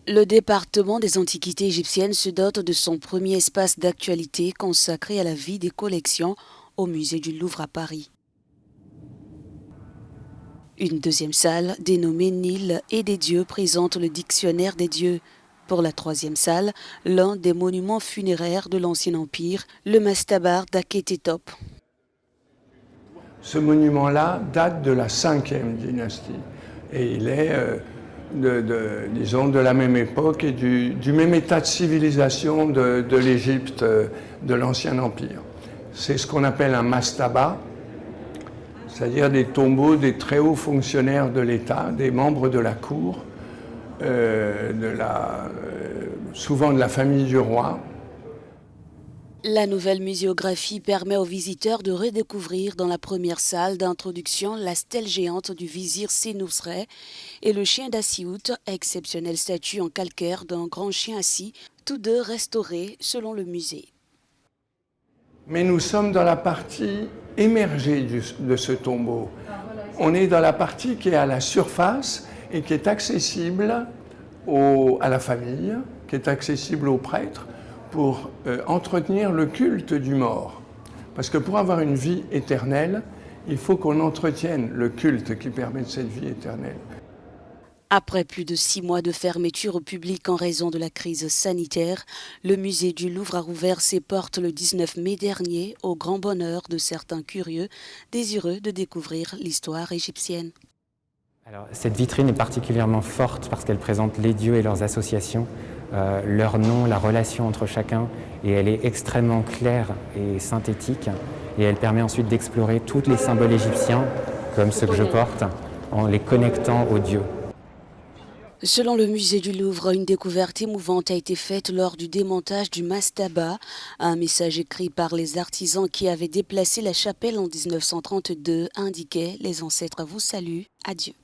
Le département des antiquités égyptiennes se dote de son premier espace d'actualité consacré à la vie des collections au musée du Louvre à Paris. Une deuxième salle, dénommée Nil et des dieux, présente le dictionnaire des dieux. Pour la troisième salle, l'un des monuments funéraires de l'Ancien Empire, le mastaba d'Akhététop. Ce monument-là date de la 5e dynastie et il est, disons, de la même époque et du même état de civilisation de l'Égypte de l'Ancien Empire. C'est ce qu'on appelle un mastaba, c'est-à-dire des tombeaux des très hauts fonctionnaires de l'État, des membres de la cour, souvent de la famille du roi. La nouvelle muséographie permet aux visiteurs de redécouvrir dans la première salle d'introduction la stèle géante du vizir Sénousret et le chien d'Assiout, exceptionnelle statue en calcaire d'un grand chien assis, tous deux restaurés selon le musée. Mais nous sommes dans la partie émergée de ce tombeau. On est dans la partie qui est à la surface et qui est accessible à la famille, qui est accessible aux prêtres pour entretenir le culte du mort. Parce que pour avoir une vie éternelle, il faut qu'on entretienne le culte qui permet cette vie éternelle. Après plus de 6 mois de fermeture au public en raison de la crise sanitaire, le musée du Louvre a rouvert ses portes le 19 mai dernier au grand bonheur de certains curieux désireux de découvrir l'histoire égyptienne. Alors, cette vitrine est particulièrement forte parce qu'elle présente les dieux et leurs associations, leurs noms, la relation entre chacun, et elle est extrêmement claire et synthétique, et elle permet ensuite d'explorer tous les symboles égyptiens, comme ceux que je porte, en les connectant aux dieux. Selon le musée du Louvre, une découverte émouvante a été faite lors du démontage du mastaba, un message écrit par les artisans qui avaient déplacé la chapelle en 1932 indiquait « Les ancêtres vous saluent, adieu ».